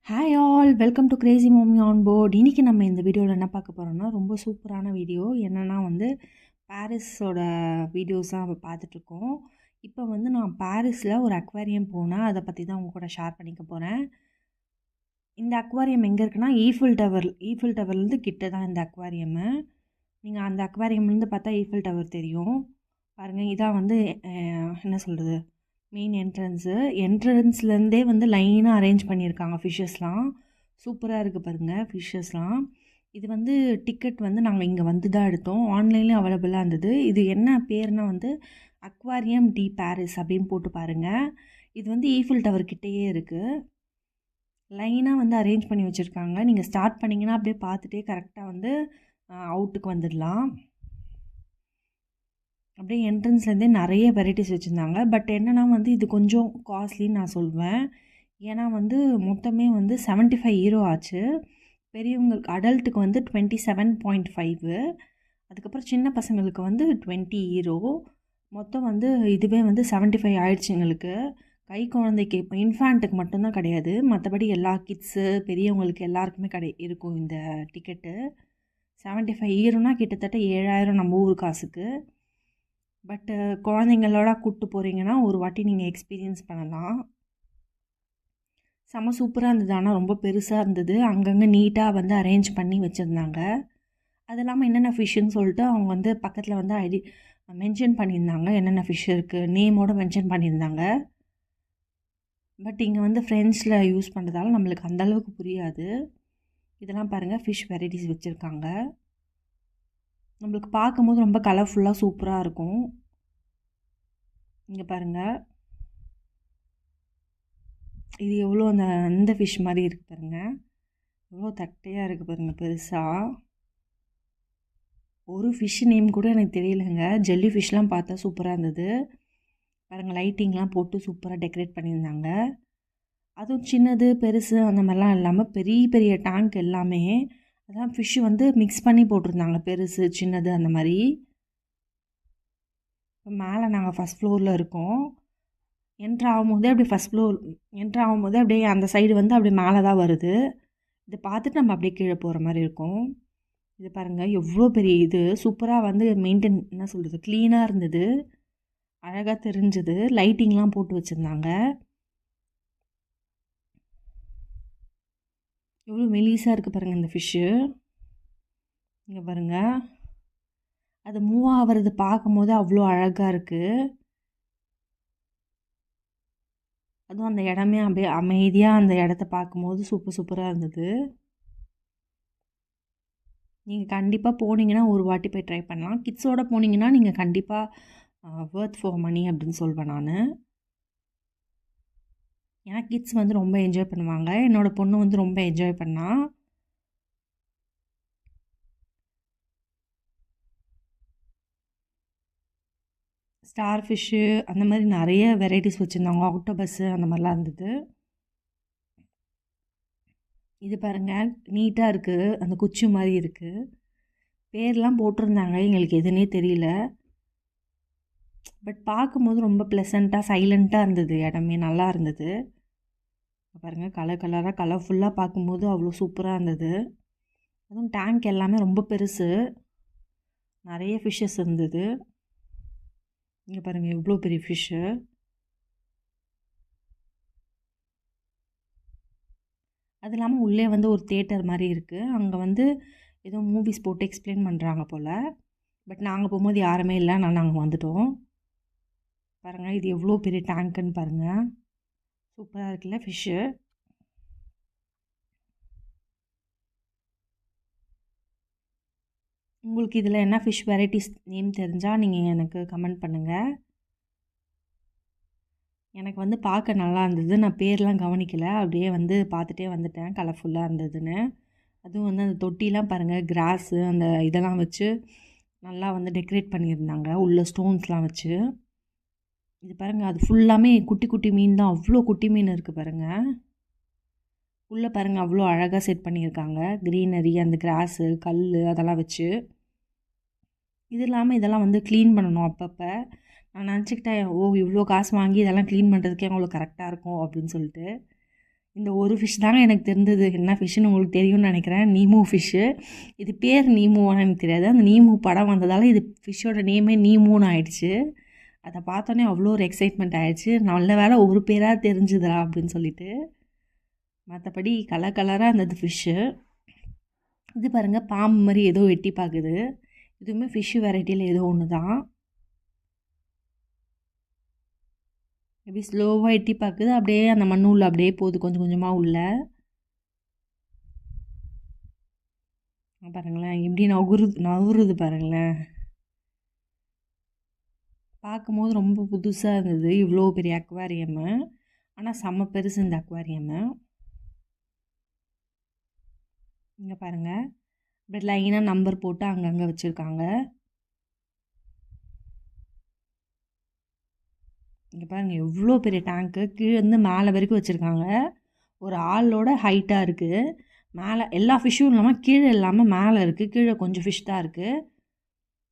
Hi all welcome to crazy mummy on board. இன்றைக்கி நம்ம இந்த வீடியோவில் என்ன பார்க்க போகிறோம்னா ரொம்ப சூப்பரான வீடியோ. என்னென்னா பாரிஸோட வீடியோஸ் தான் நம்ம பார்த்துட்ருக்கோம். இப்போ நான் பாரிஸில் ஒரு அக்வாரியம் போனேன், அதை பற்றி தான் உங்க கூட ஷேர் பண்ணிக்க போகிறேன். இந்த அக்வாரியம் எங்கே இருக்குன்னா ஈஃபில் டவர்லேருந்து கிட்ட தான் இந்த அக்வாரியமு. நீங்கள் அந்த அக்வாரியம்லேருந்து பார்த்தா ஈஃபில் டவர் தெரியும் பாருங்கள். இதான் என்ன சொல்கிறது, மெயின் என்ட்ரன்ஸ்லேருந்தே லைனாக அரேஞ்ச் பண்ணியிருக்காங்க ஃபிஷ்ஷஸ்லாம். சூப்பராக இருக்குது பாருங்கள் ஃபிஷ்ஷஸ்லாம். இது டிக்கெட் நாங்கள் இங்கே தான் எடுத்தோம். ஆன்லைன்லேயும் அவைலபிளாக இருந்தது. இது என்ன பேர்னால் அக்வாரியம் டி பாரிஸ் அப்படின்னு போட்டு பாருங்கள். இது ஈஃபில் டவர் கிட்டேயே இருக்குது. லைனாக அரேஞ்ச் பண்ணி வச்சுருக்காங்க. நீங்கள் ஸ்டார்ட் பண்ணிங்கன்னா அப்படியே பார்த்துட்டே கரெக்டாக அவுட்டுக்கு வந்துடலாம். அப்படியே என்ட்ரன்ஸ்லேருந்தே நிறைய வெரைட்டிஸ் வச்சுருந்தாங்க. பட் என்னென்னா இது கொஞ்சம் காஸ்ட்லின்னு நான் சொல்வேன். ஏன்னா மொத்தமே €75 ஆச்சு. பெரியவங்களுக்கு அடல்ட்டுக்கு €27.5. அதுக்கப்புறம் சின்ன பசங்களுக்கு €20. மொத்தம் இதுவே $75 ஆயிடுச்சு எங்களுக்கு. கை குழந்தைக்கு இப்போ இன்ஃபேண்ட்டுக்கு மட்டும்தான் கிடையாது, மற்றபடி எல்லா கிட்ஸு பெரியவங்களுக்கு எல்லாருக்குமே இருக்கும் இந்த டிக்கெட்டு. €75னா கிட்டத்தட்ட 7,000 நம்ம ஊர் காசுக்கு. பட்டு குழந்தைங்களோட கூப்பிட்டு போகிறீங்கன்னா ஒரு வாட்டி நீங்கள் எக்ஸ்பீரியன்ஸ் பண்ணலாம். செம்ம சூப்பராக இருந்தது. ஆனால் ரொம்ப பெருசாக இருந்தது. அங்கங்கே நீட்டாக அரேஞ்ச் பண்ணி வச்சுருந்தாங்க. அது இல்லாமல் என்னென்ன ஃபிஷ்ஷுன்னு சொல்லிட்டு அவங்க பக்கத்தில் ஐடி மென்ஷன் பண்ணியிருந்தாங்க. என்னென்ன ஃபிஷ் இருக்குது நேமோடு மென்ஷன் பண்ணியிருந்தாங்க. பட் இங்கே ஃப்ரெண்ட்ஸில் யூஸ் பண்ணுறதால நம்மளுக்கு அந்தளவுக்கு புரியாது. இதெல்லாம் பாருங்கள், ஃபிஷ் வெரைட்டிஸ் வச்சுருக்காங்க. நம்மளுக்கு பார்க்கும்போது ரொம்ப கலர்ஃபுல்லாக சூப்பராக இருக்கும். இங்கே பாருங்கள், இது எவ்வளோ அந்த ஃபிஷ் மாதிரி இருக்குது பாருங்கள். எவ்வளோ தட்டையாக இருக்குது பாருங்கள் பெருசாக. ஒரு ஃபிஷ் நேம் கூட எனக்கு தெரியலைங்க. ஜெல்லி ஃபிஷ்லாம் பார்த்தா சூப்பராக இருந்தது பாருங்கள். லைட்டிங்லாம் போட்டு சூப்பராக டெக்கரேட் பண்ணியிருந்தாங்க. அதுவும் சின்னது பெருசு அந்த மாதிரிலாம் இல்லாமல் பெரிய பெரிய டேங்க் எல்லாமே அதான் ஃபிஷ்ஷு மிக்ஸ் பண்ணி போட்டிருந்தாங்க, பெருசு சின்னது அந்த மாதிரி. இப்போ மேலே நாங்கள் ஃபஸ்ட் ஃப்ளோரில் இருக்கோம். என்ட்ரு ஆகும்போதே அப்படியே அந்த சைடு அப்படியே மேலே தான் வருது. இதை பார்த்துட்டு நம்ம அப்படியே கீழே போகிற மாதிரி இருக்கும். இது பாருங்கள், எவ்வளோ பெரிய இது. சூப்பராக மெயின்டைன் என்ன சொல்கிறது, க்ளீனாக இருந்தது, அழகாக தெரிஞ்சுது. லைட்டிங்லாம் போட்டு வச்சுருந்தாங்க. எவ்வளோ மெலிசாக இருக்குது பாருங்கள் இந்த ஃபிஷ்ஷு. இங்கே பாருங்கள், அது மூவ் ஆகிறது பார்க்கும்போது அவ்வளோ அழகாக இருக்குது. அதுவும் அந்த இடமே அப்படியே அமைதியாக அந்த இடத்த பார்க்கும்போது சூப்பராக இருந்தது. நீங்கள் கண்டிப்பாக போனீங்கன்னா ஒரு வாட்டி போய் ட்ரை பண்ணலாம். கிட்ஸோடு போனீங்கன்னா நீங்கள் கண்டிப்பாக வொர்த் ஃபார் மணி அப்படின்னு சொல்வேன் நான். ஏன்னா கிட்ஸ் ரொம்ப என்ஜாய் பண்ணுவாங்க. என்னோடய பொண்ணு ரொம்ப என்ஜாய் பண்ணா. ஸ்டார் ஃபிஷ்ஷு அந்த மாதிரி நிறைய வெரைட்டிஸ் வச்சுருந்தாங்க. ஆக்டோபஸ்ஸு அந்த மாதிரிலாம் இருந்தது. இது பாருங்கள், நீட்டாக இருக்குது, அந்த குச்சி மாதிரி இருக்குது. பேர்லாம் போட்டிருந்தாங்க, எங்களுக்கு எதுனே தெரியல. பட் பார்க்கும்போது ரொம்ப ப்ளசண்ட்டாக சைலண்ட்டாக இருந்தது. இடமே நல்லா இருந்தது. பாருங்கள், கலராக கலர்ஃபுல்லாக பார்க்கும்போது அவ்வளோ சூப்பராக இருந்தது. அதுவும் டேங்க் எல்லாமே ரொம்ப பெருசு, நிறைய ஃபிஷ்ஷஸ் இருந்தது. இங்கே பாருங்கள், எவ்வளோ பெரிய ஃபிஷ்ஷு. அது இல்லாமல் உள்ளே ஒரு தியேட்டர் மாதிரி இருக்குது. அங்கே ஏதோ மூவிஸ் போட்டு எக்ஸ்பிளைன் பண்ணுறாங்க போல். பட் நாங்கள் போகும்போது யாருமே இல்லை, நாங்கள் வந்துட்டோம். பாருங்கள், இது எவ்வளோ பெரிய டேங்க்குன்னு பாருங்கள். சூப்பராக இருக்குல்ல ஃபிஷ்ஷு. உங்களுக்கு இதில் என்ன ஃபிஷ் வெரைட்டிஸ் நேம் தெரிஞ்சால் நீங்கள் எனக்கு கமெண்ட் பண்ணுங்கள். எனக்கு பார்க்க நல்லா இருந்தது. நான் பேர்லாம் கவனிக்கலை, அப்படியே பார்த்துட்டே வந்துட்டேன் கலர்ஃபுல்லாக இருந்ததுன்னு. அதுவும் அந்த தொட்டிலாம் பாருங்கள், கிராஸு அந்த இதெல்லாம் வச்சு நல்லா டெக்கரேட் பண்ணியிருந்தாங்க, உள்ள ஸ்டோன்ஸ்லாம் வச்சு. இது பாருங்கள், அது ஃபுல்லாமே குட்டி குட்டி மீன் தான். அவ்வளோ குட்டி மீன் இருக்குது பாருங்கள். உள்ளே பாருங்கள், அவ்வளோ அழகாக செட் பண்ணியிருக்காங்க. க்ரீனரி, அந்த கிராஸு, கல் அதெல்லாம் வச்சு. இது இல்லாமல் இதெல்லாம் க்ளீன் பண்ணணும் அப்பப்போ. நான் நினச்சிக்கிட்டேன், இவ்வளோ காசு வாங்கி இதெல்லாம் க்ளீன் பண்ணுறதுக்கே அவ்வளோ கரெக்டாக இருக்கும் அப்படின்னு சொல்லிட்டு. இந்த ஒரு ஃபிஷ் தாங்க எனக்கு தெரிஞ்சது. என்ன ஃபிஷ்ஷுன்னு உங்களுக்கு தெரியும்னு நினைக்கிறேன். Neem fish. இது பேர் நீமுவான்னு எனக்கு தெரியாது. அந்த நீமு படம் வந்ததால் இது ஃபிஷ்ஷோட நேமே நீமுன்னு ஆயிடுச்சு. அதை பார்த்தோன்னே அவ்வளோ ஒரு எக்ஸைட்மெண்ட் ஆயிடுச்சு. நல்ல வேளை ஒரு பேராக தெரிஞ்சுதுடா அப்படின்னு சொல்லிட்டு. மற்றபடி கலர் கலராக இருந்தது ஃபிஷ்ஷு. இது பாருங்கள், பாம்பு மாதிரி ஏதோ எட்டி பார்க்குது. இதுவுமே ஃபிஷ்ஷு வெரைட்டியில் ஏதோ ஒன்று தான். எப்படி ஸ்லோவாக எட்டி பார்க்குது, அப்படியே அந்த மண்ணு உள்ள அப்படியே போகுது கொஞ்சம் கொஞ்சமாக உள்ள. பாருங்களேன் எப்படி நவுறுது பாருங்களேன். பார்க்கும்போது ரொம்ப புதுசாக இருந்தது. இவ்வளோ பெரிய அக்வாரியமு. ஆனால் செம்ம பெருசு இந்த அக்வாரியமு. இங்கே பாருங்கள், இப்படி லைனாக நம்பர் போட்டு அங்கங்கே வச்சுருக்காங்க. இங்கே பாருங்கள் எவ்வளோ பெரிய டேங்க்கு. கீழே வந்து மேலே வரைக்கும் வச்சுருக்காங்க. ஒரு ஆளோட ஹைட்டாக இருக்குது. மேலே எல்லா ஃபிஷ்ஷும் இல்லாமல் கீழே இல்லாமல் மேலே இருக்குது. கீழே கொஞ்சம் ஃபிஷ் தான் இருக்குது.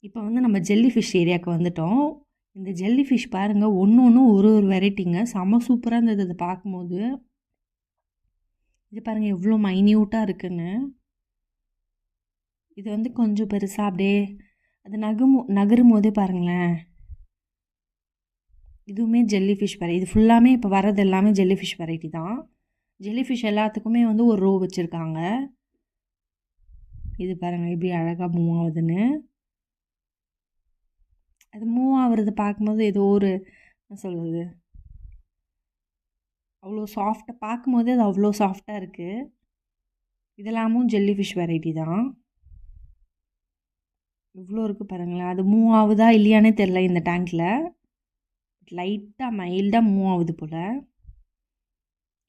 இப்போ வந்து நம்ம ஜெல்லி ஃபிஷ் ஏரியாவுக்கு வந்துட்டோம். இந்த ஜெல்லி ஃபிஷ் பாருங்கள், ஒன்று ஒன்றும் ஒரு ஒரு வெரைட்டிங்க. செம்ம சூப்பராக இருந்தது அதை பார்க்கும்போது. இது பாருங்கள் எவ்வளோ மைன்யூட்டாக இருக்குன்னு. இது வந்து கொஞ்சம் பெருசாக அப்படியே அது நகரும் போதே பாருங்களேன். இதுவுமே ஜெல்லி ஃபிஷ் வெரைட்டி. இது ஃபுல்லாமே இப்போ வர்றது எல்லாமே ஜெல்லி ஃபிஷ் வெரைட்டி தான். ஜெல்லி ஃபிஷ் எல்லாத்துக்குமே வந்து ஒரு ரோ வச்சுருக்காங்க. இது பாருங்கள் எப்படி அழகாக மூவ் ஆகுதுன்னு. அது மூவ் ஆகுறது பார்க்கும்போது ஏதோ ஒரு என்ன சொல்கிறது, அவ்வளோ சாஃப்டாக பார்க்கும்போது அது அவ்வளோ சாஃப்டாக இருக்குது. இதெல்லாமும் ஜெல்லி ஃபிஷ் வெரைட்டி தான். இவ்வளோ இருக்குது பாருங்களேன். அது மூவ் ஆகுதா இல்லையானே தெரில. இந்த டேங்க்கில் லைட்டாக மைல்டாக மூவ் ஆகுது போல்.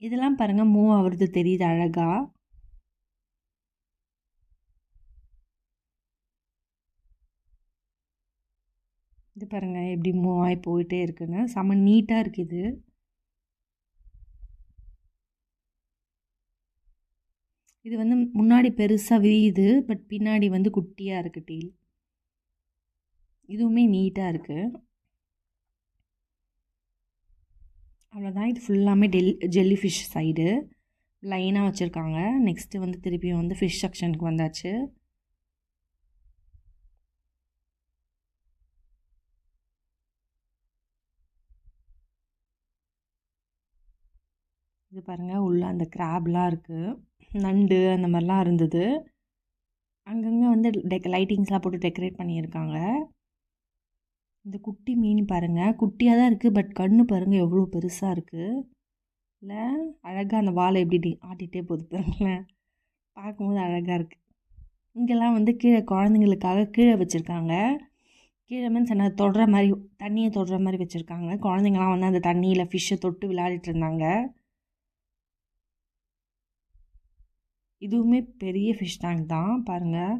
இதெல்லாம் பாருங்கள் மூவ் ஆகுறது தெரியுது அழகாக. இது பாருங்கள் எப்படி மூவ் ஆகி போயிட்டே இருக்குன்னு. செம்ம நீட்டாக இருக்குது. இது வந்து முன்னாடி பெருசாக விரியுது, பட் பின்னாடி வந்து குட்டியாக இருக்குது டீல். இதுவுமே நீட்டாக இருக்குது. அவ்வளோதான். இது ஃபுல்லாமே ஜெல்லி ஃபிஷ் சைடு லைனாக வச்சுருக்காங்க. நெக்ஸ்ட்டு வந்து திருப்பியும் வந்து ஃபிஷ் செக்ஷனுக்கு வந்தாச்சு. இது பாருங்கள் உள்ளே அந்த கிராப்லாம் இருக்குது, நண்டு அந்த மாதிரிலாம் இருந்தது. அங்கங்கே வந்து லைட்டிங்ஸ்லாம் போட்டு டெக்கரேட் பண்ணியிருக்காங்க. இந்த குட்டி மீன் பாருங்கள், குட்டியாக தான் இருக்குது, பட் கண்ணு பாருங்கள் எவ்வளோ பெருசாக இருக்குது. இல்லை அழகாக அந்த வாழை எப்படி ஆட்டிகிட்டே போகுது பாருங்களேன். பார்க்கும்போது அழகாக இருக்குது. இங்கெல்லாம் வந்து கீழே குழந்தைங்களுக்காக கீழே வச்சுருக்காங்க. கீழே மீன்ஸ் என்ன தொடுற மாதிரி, தண்ணியை தொடுற மாதிரி வச்சுருக்காங்க. குழந்தைங்களாம் வந்து அந்த தண்ணியில் ஃபிஷ்ஷை தொட்டு விளையாடிட்டு இருந்தாங்க. இதுவுமே பெரிய ஃபிஷ் டேங்க் தான் பாருங்கள்.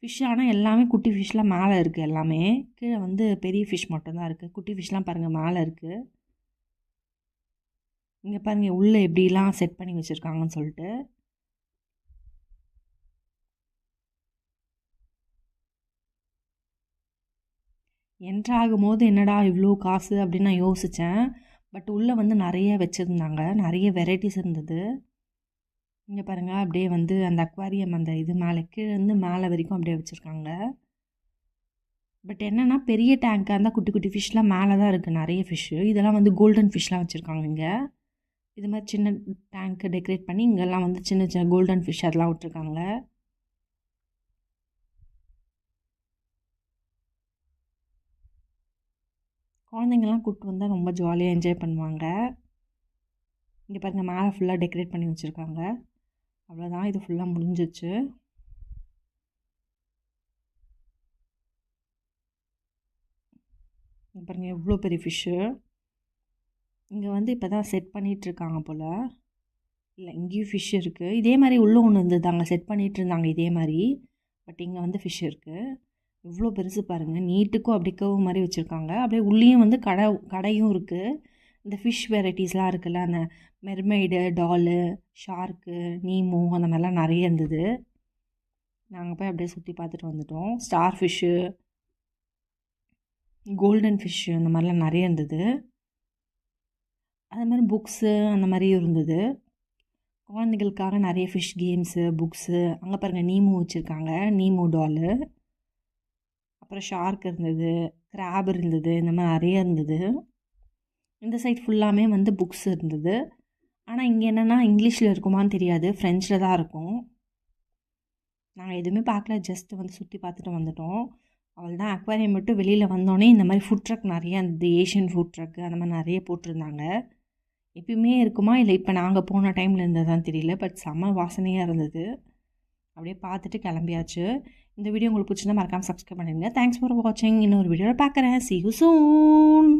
ஃபிஷ் ஆனால் எல்லாமே குட்டி ஃபிஷ்லாம் மேலே இருக்குது. எல்லாமே கீழே வந்து பெரிய ஃபிஷ் மட்டும்தான் இருக்குது. குட்டி ஃபிஷ்லாம் பாருங்கள் மேலே இருக்குது. இங்கே பாருங்கள் உள்ளே எப்படிலாம் செட் பண்ணி வச்சுருக்காங்கன்னு சொல்லிட்டு. என்ட்ராகும் போது என்னடா இவ்வளோ காசு அப்படின்னு நான் யோசித்தேன். பட் உள்ளே வந்து நிறைய வச்சுருந்தாங்க, நிறைய வெரைட்டிஸ் இருந்தது. இங்கே பாருங்கள் அப்படியே வந்து அந்த அக்வாரியம் அந்த இது மேலே கீழே இருந்து மேலே வரைக்கும் அப்படியே வச்சுருக்காங்க. பட் என்னென்னா பெரிய டேங்காக இருந்தால் குட்டி குட்டி ஃபிஷ்லாம் மேலே தான் இருக்குது நிறைய ஃபிஷ்ஷு. இதெல்லாம் வந்து கோல்டன் ஃபிஷ்லாம் வச்சுருக்காங்க இங்கே. இது மாதிரி சின்ன டேங்க்கு டெக்கரேட் பண்ணி இங்கெல்லாம் வந்து சின்ன சின்ன கோல்டன் ஃபிஷ் அதெல்லாம் விட்ருக்காங்க. குழந்தைங்கள்லாம் கூப்பிட்டு வந்தால் ரொம்ப ஜாலியாக என்ஜாய் பண்ணுவாங்க. இங்கே பாருங்கள் மேலே ஃபுல்லாக டெக்கரேட் பண்ணி வச்சுருக்காங்க. அவ்வளோதான், இது ஃபுல்லாக முடிஞ்சிச்சு. இங்கே பாருங்கள் எவ்வளோ பெரிய ஃபிஷ்ஷு. இங்கே வந்து இப்போ தான் செட் பண்ணிகிட்ருக்காங்க போல். இல்லை இங்கேயும் ஃபிஷ் இருக்குது. இதே மாதிரி உள்ளே ஒன்று இருந்தது, அங்கே செட் பண்ணிகிட்டு இருந்தாங்க இதே மாதிரி. பட் இங்கே வந்து ஃபிஷ் இருக்குது. இவ்வளோ பெருசு பாருங்கள். நீட்டுக்கும் அப்படி கர்வ் மாதிரி வச்சுருக்காங்க. அப்படியே உள்ளேயும் வந்து கடையும் இருக்குது. இந்த ஃபிஷ் வெரைட்டிஸ்லாம் இருக்குல்ல, அந்த மெர்மெய்டு, டாலு, ஷார்க்கு, நீமோ அந்த மாதிரிலாம் நிறைய இருந்தது. நாங்கள் போய் அப்படியே சுற்றி பார்த்துட்டு வந்துட்டோம். ஸ்டார் ஃபிஷ்ஷு, கோல்டன் ஃபிஷ்ஷு அந்த மாதிரிலாம் நிறைய இருந்தது. அது மாதிரி புக்ஸு அந்த மாதிரியும் இருந்தது. குழந்தைகளுக்காக நிறைய ஃபிஷ் கேம்ஸு, புக்ஸு, அங்கே பாருங்கள் நீமு வச்சுருக்காங்க, நீமு டாலு. அப்புறம் ஷார்க் இருந்தது, கிராப் இருந்தது, இந்த மாதிரி நிறைய இருந்தது. இந்த சைட் ஃபுல்லாமே வந்து புக்ஸ் இருந்தது. ஆனால் இங்கே என்னென்னா இங்கிலீஷில் இருக்குமான்னு தெரியாது, ஃப்ரெஞ்சில் தான் இருக்கும். நாங்கள் எதுவுமே பார்க்கல, ஜஸ்ட்டு வந்து சுற்றி பார்த்துட்டு வந்துட்டோம். அவள் தான் அக்வாரியம் மட்டும் வெளியில் வந்தோடனே இந்த மாதிரி ஃபுட் ட்ரக் நிறைய இருந்தது, ஏஷியன் ஃபுட் ட்ரக்கு அந்த மாதிரி நிறைய போட்டிருந்தாங்க. எப்பயுமே இருக்குமா இல்லை இப்போ நாங்கள் போன டைமில் இருந்ததான் தெரியல, பட் செம்ம வாசனையாக இருந்தது. அப்படியே பார்த்துட்டு கிளம்பியாச்சு. இந்த வீடியோ உங்களுக்கு பிடிச்சிருந்தா மறக்காமல் சப்ஸ்கிரைப் பண்ணிடுங்க. தேங்க்ஸ் ஃபார் வாட்சிங். இன்னொரு வீடியோவில் பார்க்குறேன். See you soon.